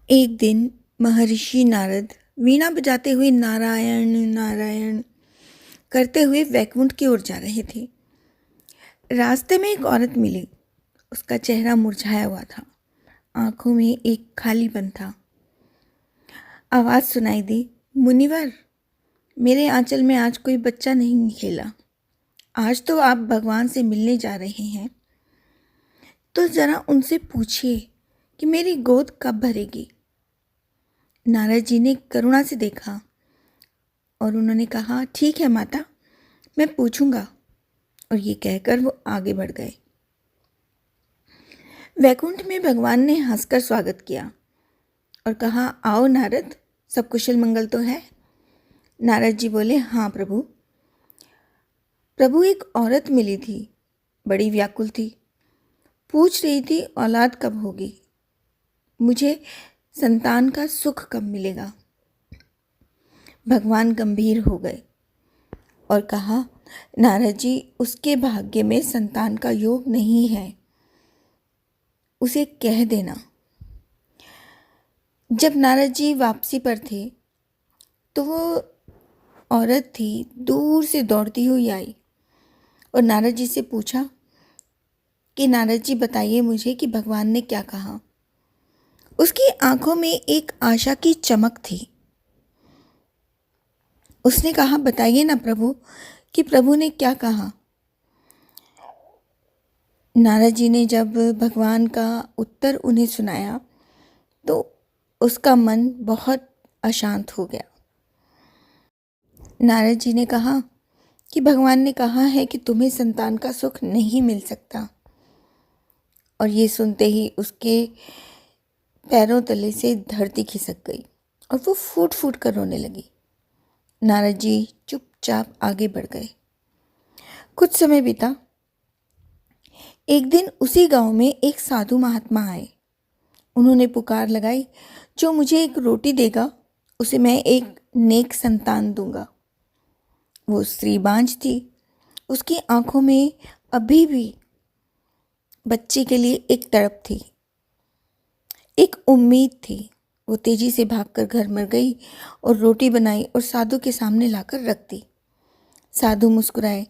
एक दिन महर्षि नारद वीणा बजाते हुए नारायण नारायण करते हुए वैकुंठ की ओर जा रहे थे। रास्ते में एक औरत मिली। उसका चेहरा मुरझाया हुआ था, आंखों में एक खालीपन था। आवाज सुनाई दी, मुनिवर, मेरे आंचल में आज कोई बच्चा नहीं खेला। आज तो आप भगवान से मिलने जा रहे हैं, तो जरा उनसे पूछिए कि मेरी गोद कब भरेगी। नारद जी ने करुणा से देखा और उन्होंने कहा, ठीक है माता, मैं पूछूंगा। और ये कहकर वो आगे बढ़ गए। वैकुंठ में भगवान ने हंसकर स्वागत किया और कहा, आओ नारद, सब कुशल मंगल तो है। नारद जी बोले, हाँ प्रभु। प्रभु, एक औरत मिली थी, बड़ी व्याकुल थी, पूछ रही थी औलाद कब होगी, मुझे संतान का सुख कब मिलेगा। भगवान गंभीर हो गए और कहा, नारद जी, उसके भाग्य में संतान का योग नहीं है, उसे कह देना। जब नारद जी वापसी पर थे तो वो औरत थी दूर से दौड़ती हुई आई और नारद जी से पूछा कि नारद जी बताइए मुझे कि भगवान ने क्या कहा। उसकी आंखों में एक आशा की चमक थी। उसने कहा, बताइए ना प्रभु कि प्रभु ने क्या कहा। नारद जी ने जब भगवान का उत्तर उन्हें सुनाया तो उसका मन बहुत अशांत हो गया। नारद जी ने कहा कि भगवान ने कहा है कि तुम्हें संतान का सुख नहीं मिल सकता। और ये सुनते ही उसके पैरों तले से धरती खिसक गई और वो फूट फूट कर रोने लगी। नारद जी चुपचाप आगे बढ़ गए। कुछ समय बीता। एक दिन उसी गांव में एक साधु महात्मा आए। उन्होंने पुकार लगाई, जो मुझे एक रोटी देगा उसे मैं एक नेक संतान दूंगा। वो स्त्री बांझ थी। उसकी आंखों में अभी भी बच्चे के लिए एक तड़प थी, एक उम्मीद थी। वो तेजी से भागकर घर में गई और रोटी बनाई और साधु के सामने लाकर रख दी। साधु मुस्कुराए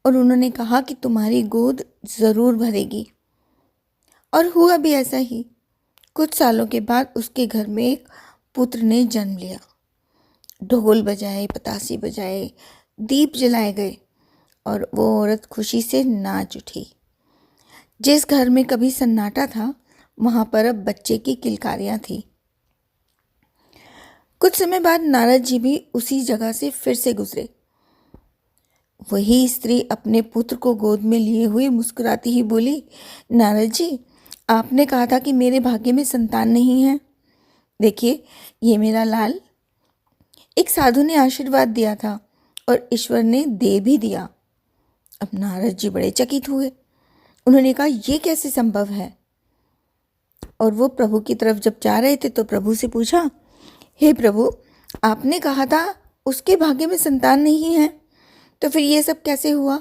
और उन्होंने कहा कि तुम्हारी गोद जरूर भरेगी। और हुआ भी ऐसा ही। कुछ सालों के बाद उसके घर में एक पुत्र ने जन्म लिया। ढोल बजाए, पतासी बजाए, दीप जलाए गए और वो औरत खुशी से नाच उठी। जिस घर में कभी सन्नाटा था, वहां पर अब बच्चे की किलकारियां थी। कुछ समय बाद नारद जी भी उसी जगह से फिर से गुजरे। वही स्त्री अपने पुत्र को गोद में लिए हुए मुस्कुराती ही बोली, नारद जी, आपने कहा था कि मेरे भाग्य में संतान नहीं है। देखिए, ये मेरा लाल। एक साधु ने आशीर्वाद दिया था और ईश्वर ने दे भी दिया। अब नारद जी बड़े चकित हुए। उन्होंने कहा, यह कैसे संभव है। और वो प्रभु की तरफ जब जा रहे थे तो प्रभु से पूछा, हे प्रभु, आपने कहा था उसके भाग्य में संतान नहीं है, तो फिर ये सब कैसे हुआ।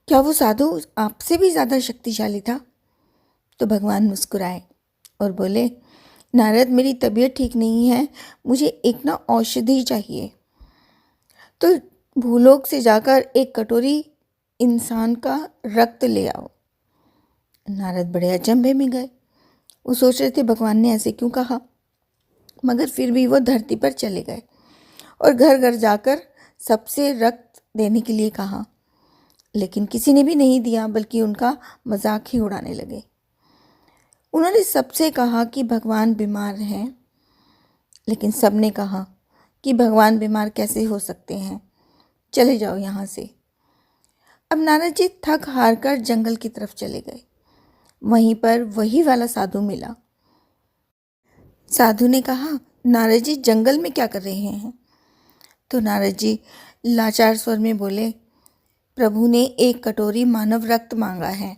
क्या वो साधु आपसे भी ज़्यादा शक्तिशाली था। तो भगवान मुस्कुराए और बोले, नारद, मेरी तबीयत ठीक नहीं है, मुझे एक ना औषधि चाहिए। तो भूलोक से जाकर एक कटोरी इंसान का रक्त ले आओ। नारद बड़े अचंभे में गए। वो सोच रहे थे भगवान ने ऐसे क्यों कहा, मगर फिर भी वो धरती पर चले गए और घर घर जाकर सबसे रक्त देने के लिए कहा। लेकिन किसी ने भी नहीं दिया, बल्कि उनका मजाक ही उड़ाने लगे। उन्होंने सबसे कहा कि भगवान बीमार हैं, लेकिन सबने कहा कि भगवान बीमार कैसे हो सकते हैं, चले जाओ यहाँ से। अब नारद जी थक हार कर जंगल की तरफ चले गए। वहीं पर वही वाला साधु मिला। साधु ने कहा, नारद जी, जंगल में क्या कर रहे हैं। तो नारद जी लाचार स्वर में बोले, प्रभु ने एक कटोरी मानव रक्त मांगा है।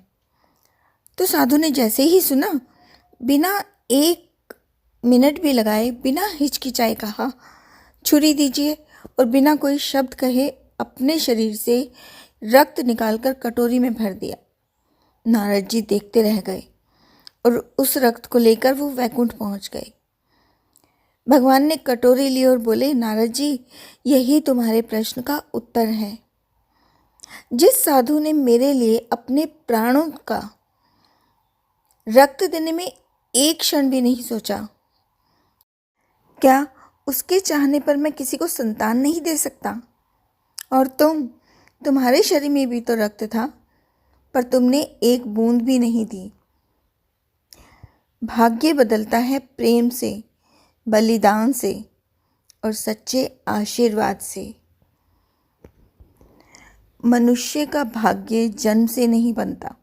तो साधु ने जैसे ही सुना, बिना एक मिनट भी लगाए, बिना हिचकिचाए कहा, छुरी दीजिए। और बिना कोई शब्द कहे अपने शरीर से रक्त निकालकर कटोरी में भर दिया। नारद जी देखते रह गए और उस रक्त को लेकर वो वैकुंठ पहुंच गए। भगवान ने कटोरी ली और बोले, नारद जी, यही तुम्हारे प्रश्न का उत्तर है। जिस साधु ने मेरे लिए अपने प्राणों का रक्त देने में एक क्षण भी नहीं सोचा, क्या उसके चाहने पर मैं किसी को संतान नहीं दे सकता? और तुम्हारे शरीर में भी तो रक्त था, पर तुमने एक बूंद भी नहीं दी। भाग्य बदलता है प्रेम से, बलिदान से और सच्चे आशीर्वाद से। मनुष्य का भाग्य जन्म से नहीं बनता,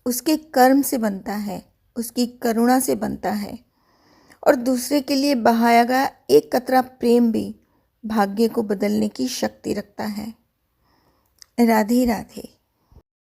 उसके कर्म से बनता है, उसकी करुणा से बनता है। और दूसरे के लिए बहाया गया एक कतरा प्रेम भी भाग्य को बदलने की शक्ति रखता है। राधे राधे।